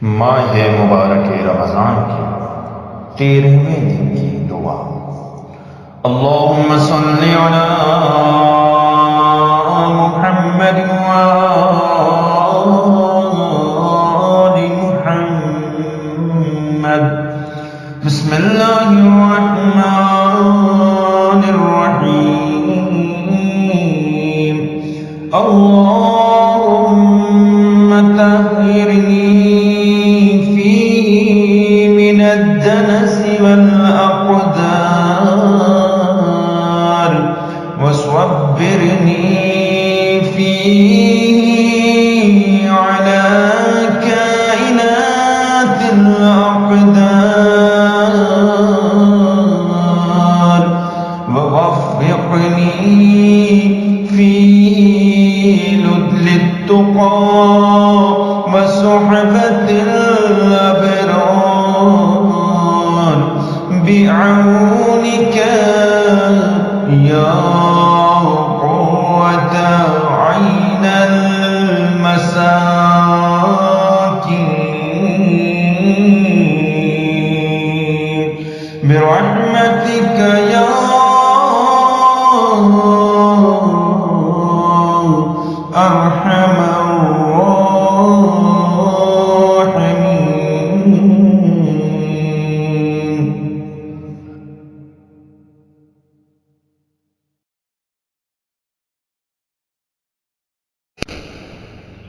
ماہ مبارک رمضان کی 13ویں دن کی دعا۔ اللہم صلی علی محمد وآل محمد۔ بسم اللہ الرحمن الرحیم۔ اللہم طہرنی الدنس والأقدار وصبرني فيه على كائنات الأقدار ووفقني فيه للتقى وصحبة الأبرار بعونك يا قوة عين المساكين برحمتك يا أرحم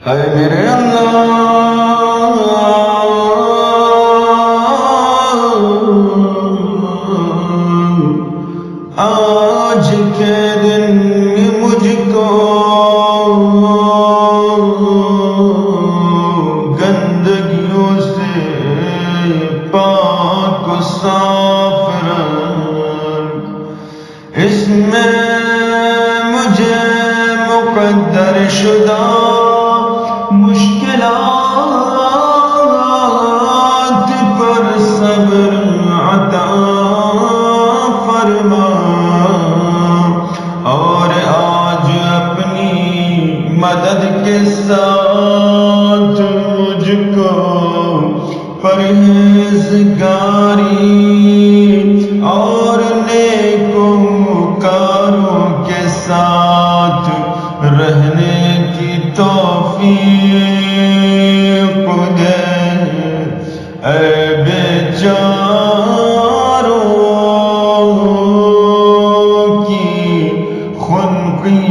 اے میرے اللہ، آج کے دن میں مجھ کو گندگیوں سے پاک و صاف رکھ، اس میں مجھے مقدر شدہ مشکلات پر صبر عطا فرما، اور آج اپنی مدد کے ساتھ مجھ کو پرہیزگاری اور نیکوکاروں کے ساتھ رہنے کی توفیق دے۔ اے بیچاروں کی خنقی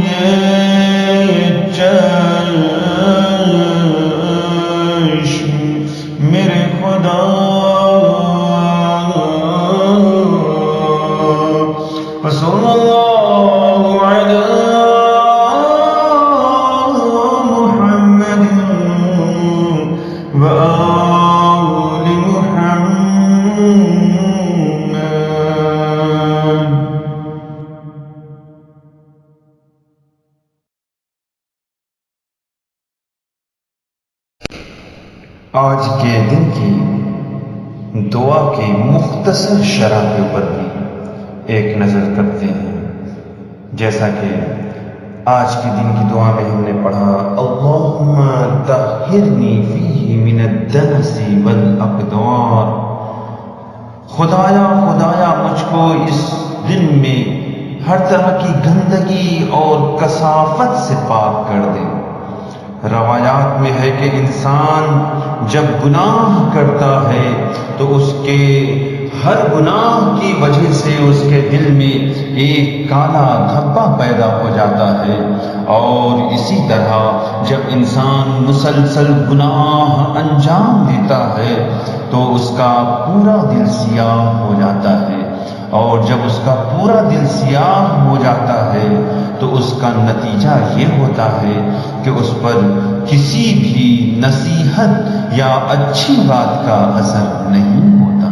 چشم میرے خدا، صلی اللہ علیہ وآل محمد۔ آج کے دن کی دعا کی مختصر شرح کے اوپر بھی ایک نظر کرتے ہیں۔ جیسا کہ آج کے دن کی دعا میں ہم نے پڑھا، اللہم طہرنی فیہ من الدنس والاقدار، خدایا مجھ کو اس دن میں ہر طرح کی گندگی اور کثافت سے پاک کر دے۔ روایات میں ہے کہ انسان جب گناہ کرتا ہے تو اس کے ہر گناہ کی وجہ سے اس کے دل میں ایک کالا دھبا پیدا ہو جاتا ہے، اور اسی طرح جب انسان مسلسل گناہ انجام دیتا ہے تو اس کا پورا دل سیاہ ہو جاتا ہے، اور جب اس کا پورا دل سیاہ ہو جاتا ہے تو اس کا نتیجہ یہ ہوتا ہے کہ اس پر کسی بھی نصیحت یا اچھی بات کا اثر نہیں ہوتا۔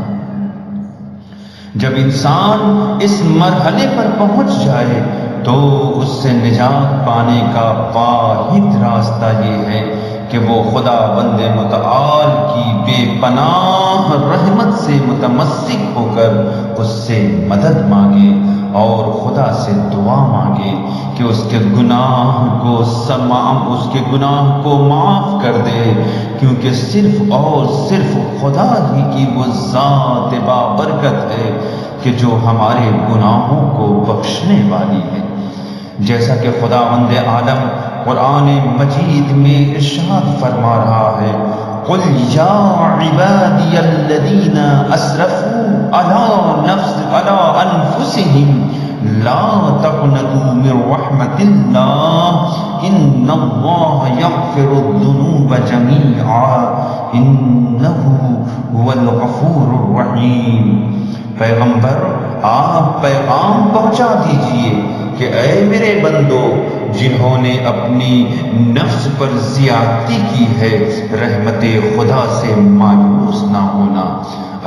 جب انسان اس مرحلے پر پہنچ جائے تو اس سے نجات پانے کا واحد راستہ یہ ہے کہ وہ خدا بند متعال کی بے پناہ رحمت سے متمسک ہو کر اس سے مدد مانگے اور خدا سے دعا مانگے کہ اس کے گناہ کو معاف کر دے، کیونکہ صرف اور صرف خدا ہی کی وہ ذات بابرکت ہے کہ جو ہمارے گناہوں کو بخشنے والی ہے۔ جیسا کہ خداوند عالم قرآن مجید میں ارشاد فرما رہا ہے، قل یا عبادی الذین اسرفوا علی انفسهم لا تقنطوا من رحمت اللہ ان اللہ یغفر الذنوب جمیعا انہ هو الغفور الرحیم۔ پیغمبر آپ پیغام پہنچا دیجئے کہ اے میرے بندو، جنہوں نے اپنی نفس پر زیادتی کی ہے، رحمت خدا سے مایوس نہ ہونا۔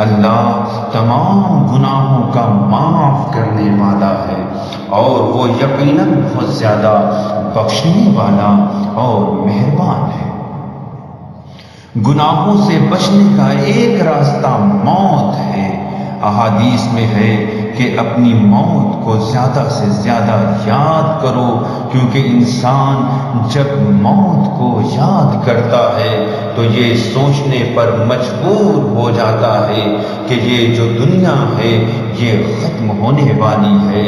اللہ تمام گناہوں کا معاف کرنے والا ہے اور وہ یقیناً بہت زیادہ بخشنے والا اور مہربان ہے۔ گناہوں سے بچنے کا ایک راستہ موت ہے۔ احادیث میں ہے کہ اپنی موت کو زیادہ سے زیادہ یاد کرو، کیونکہ انسان جب موت کو یاد کرتا ہے تو یہ سوچنے پر مجبور ہو جاتا ہے کہ یہ جو دنیا ہے یہ ختم ہونے والی ہے،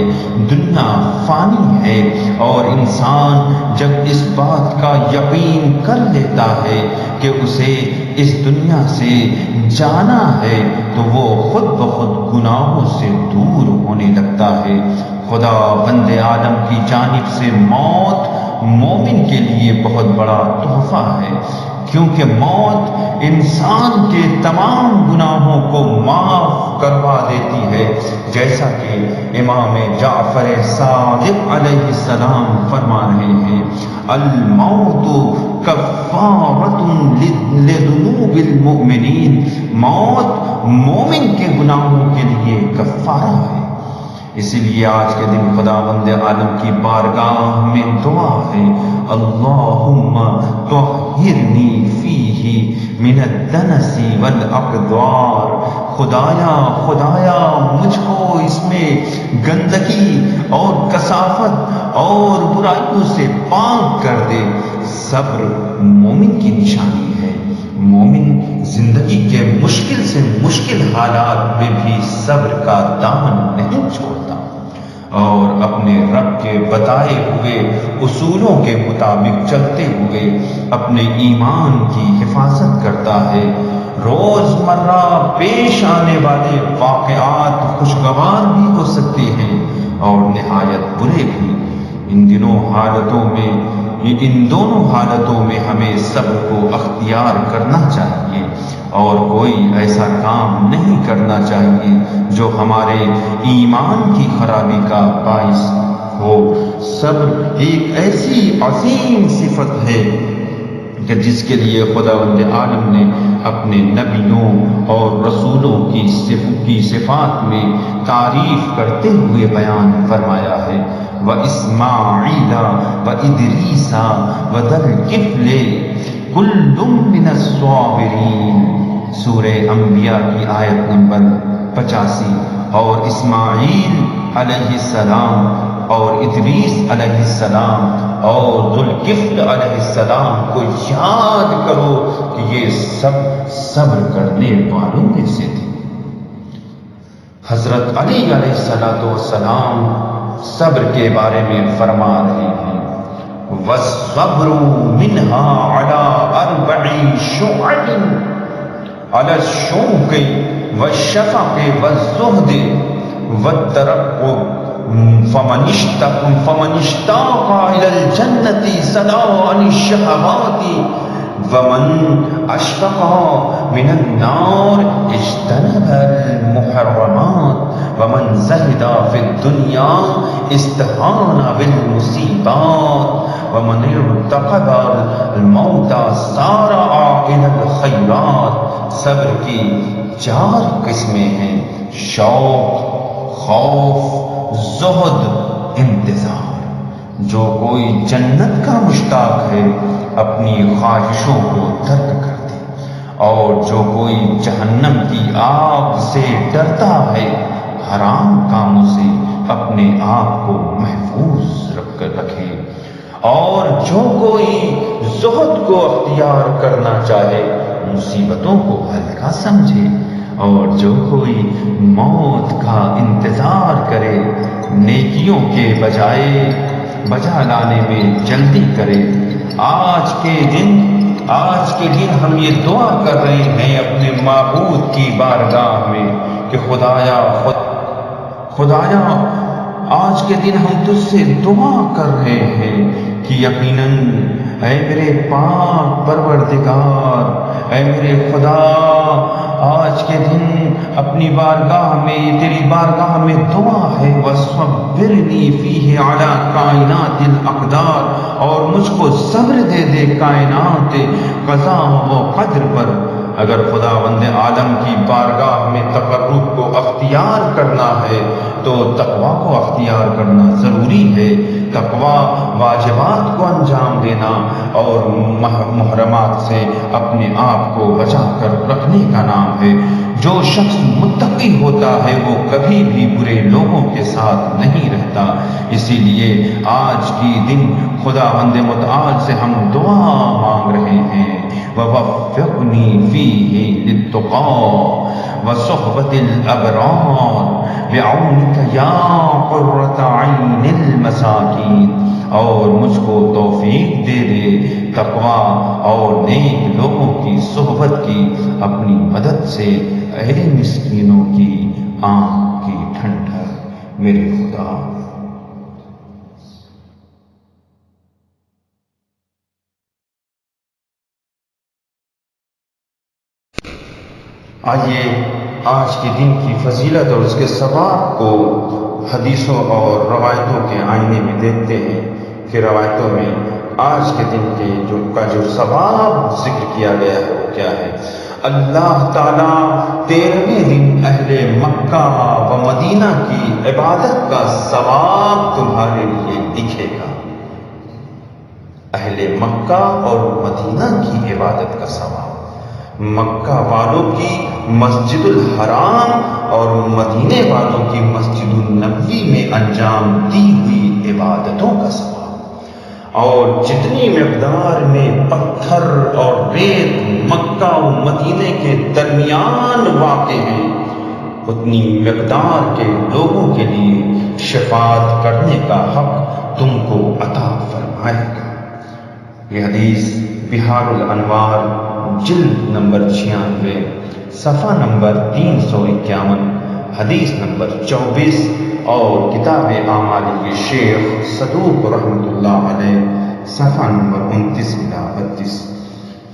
دنیا فانی ہے، اور انسان جب اس بات کا یقین کر لیتا ہے کہ اسے اس دنیا سے جانا ہے تو وہ خود بخود گناہوں سے دور ہونے لگتا ہے۔ خدا بند عالم کی جانب سے موت مومن کے لیے بہت بڑا تحفہ ہے، کیونکہ موت انسان کے تمام گناہوں کو معاف کروا دیتی ہے، جیسا کہ امام جعفر صادق علیہ السلام فرما رہے ہیں، الموت کفارۃ لذنوب المؤمنین، موت مومن کے گناہوں کے لیے کفارہ ہے۔ اسی لیے آج کے دن خداوند عالم کی بارگاہ میں دعا ہے، اللہم طہرنی فیہ من الدنس والاقدار، خدایا مجھ کو اس میں گندگی اور کثافت اور برائیوں سے پاک کر دے۔ صبر مومن کی نشانی ہے۔ مومن زندگی کے مشکل سے مشکل حالات میں بھی صبر کا دامن نہیں چھوڑتا اور اپنے رب کے بتائے ہوئے اصولوں کے مطابق چلتے ہوئے اپنے ایمان کی حفاظت کرتا ہے۔ روزمرہ پیش آنے والے واقعات خوشگوار بھی ہو سکتے ہیں اور نہایت برے بھی۔ ان دونوں حالتوں میں ہمیں صبر کو اختیار کرنا چاہیے اور کوئی ایسا کام نہیں کرنا چاہیے جو ہمارے ایمان کی خرابی کا باعث ہو۔ صبر ایک ایسی عظیم صفت ہے کہ جس کے لیے خداوند عالم نے اپنے نبیوں اور رسولوں کی صفات میں تعریف کرتے ہوئے بیان فرمایا ہے، وَإِسْمَاعِيلَ وَإِدْرِيسَ وَذَا الْكِفْلِ كُلٌّ مِّنَ الصَّابِرِينَ، سورہ انبیاء کی آیت نمبر 85۔ اور اسماعیل علیہ السلام اور ادریس علیہ السلام اور ذوالکفل علیہ السلام کو یاد کرو کہ یہ سب صبر کرنے والوں میں سے تھے۔ حضرت علی علیہ السلام صبر کے بارے میں فرما رہے ہیں، وَالصَّبْرُ مِنْهَا عَلَىٰ 4 شُعَبٍ عَلَى الشَّوْقِ وَالشَّفَقِ وَالزُّهْدِ وَالتَّرَقُّبِ فَمَنِ اشْتَاقَ إِلَى الْجَنَّةِ سَلَا عَنِ الشَّهَوَاتِ وَمَنْ أَشْفَقَ مِنَ النَّارِ اجْتَنَبَ الْمُحَرَّمَاتِ وَمَنْ زَهِدَ فِي الدُّنْيَا اسْتَهَانَ بِالْمُصِيبَاتِ وَمَنِ ارْتَقَبَ الْمَوْتَ سَارَعَ إِلَى الْخَيْرَاتِ۔ صبر کی 4 قسمیں ہیں، شوق، خوف، زہد، انتظار۔ جو کوئی جنت کا مشتاق ہے اپنی خواہشوں کو ترک کر دے، اور جو کوئی جہنم کی آگ سے ڈرتا ہے حرام کاموں سے اپنے آپ کو محفوظ رکھے، اور جو کوئی زہد کو اختیار کرنا چاہے مصیبتوں کو ہلکا سمجھے، اور جو کوئی موت کا انتظار کرے نیکیوں کے بجائے بجا لانے میں جلدی کرے۔ آج کے دن ہم یہ دعا کر رہے ہیں اپنے معبود کی بارگاہ میں کہ خدایا آج کے دن ہم تجھ سے دعا کر رہے ہیں کہ یقیناً اے میرے پاک پروردگار، اے میرے خدا، آج کے دن اپنی بارگاہ میں، تیری بارگاہ میں دعا ہے وَصَبِّرْنِي فِيهِ عَلَى کائنات الاقدار، اور مجھ کو صبر دے دے کائنات قضا و قدر پر۔ اگر خداوند عالم کی بارگاہ میں تقرب کو اختیار کرنا ہے تو تقویٰ کو اختیار کرنا ضروری ہے۔ تقویٰ واجبات کو انجام دینا اور محرمات سے اپنے آپ کو بچا کر رکھنے کا نام ہے۔ جو شخص متقی ہوتا ہے وہ کبھی بھی برے لوگوں کے ساتھ نہیں رہتا۔ اسی لیے آج کی دن خداوند متعال سے ہم دعا مانگ رہے ہیں وَوَفِّقْنِي فِيهِ لِلتُّقَىٰ وَصُحْبَةِ الْأَبْرَارِ بِعَوْنِكَ يَا قُرَّةَ عَيْنِ الْمَسَاکِینِ، اور مجھ کو توفیق دے دے تقویٰ اور نیک لوگوں کی صحبت کی اپنی مدد سے، اے مسکینوں کی آنکھ کی ٹھنڈک میرے خدا۔ آئیے آج کے دن کی فضیلت اور اس کے ثواب کو حدیثوں اور روایتوں کے آئینے میں دیکھتے ہیں کہ روایتوں میں آج کے دن کے جو ثواب ذکر کیا گیا ہے وہ کیا ہے۔ اللہ تعالیٰ 13ویں دن اہل مکہ و مدینہ کی عبادت کا ثواب تمہارے لیے لکھے گا۔ اہل مکہ اور مدینہ کی عبادت کا ثواب، مکہ والوں کی مسجد الحرام اور مدینے والوں کی مسجد النبوی میں انجام دی ہوئی عبادتوں کا ثواب، اور جتنی مقدار میں پتھر اور ریت مکہ و مدینے کے درمیان واقع ہیں اتنی مقدار کے لوگوں کے لیے شفاعت کرنے کا حق تم کو عطا فرمائے گا۔ یہ حدیث بحار الانوار جلد نمبر 96 صفحہ نمبر 351، حدیث نمبر 24، اور کتاب اعمال کے شیخ صدوق رحمۃ اللہ علیہ صفحہ نمبر 29 الی 32۔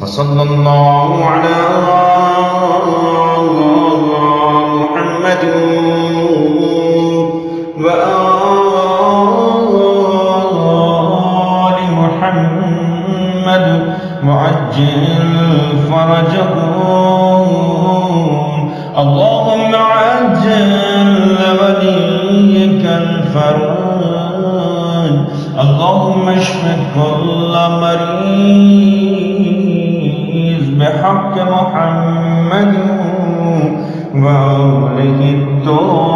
وصلی اللہ علی محمد وعجل فرجهم، اللهم عجل لوليك الفرج، اللهم اشف كل مريض بحق محمد وآله الطاهرين۔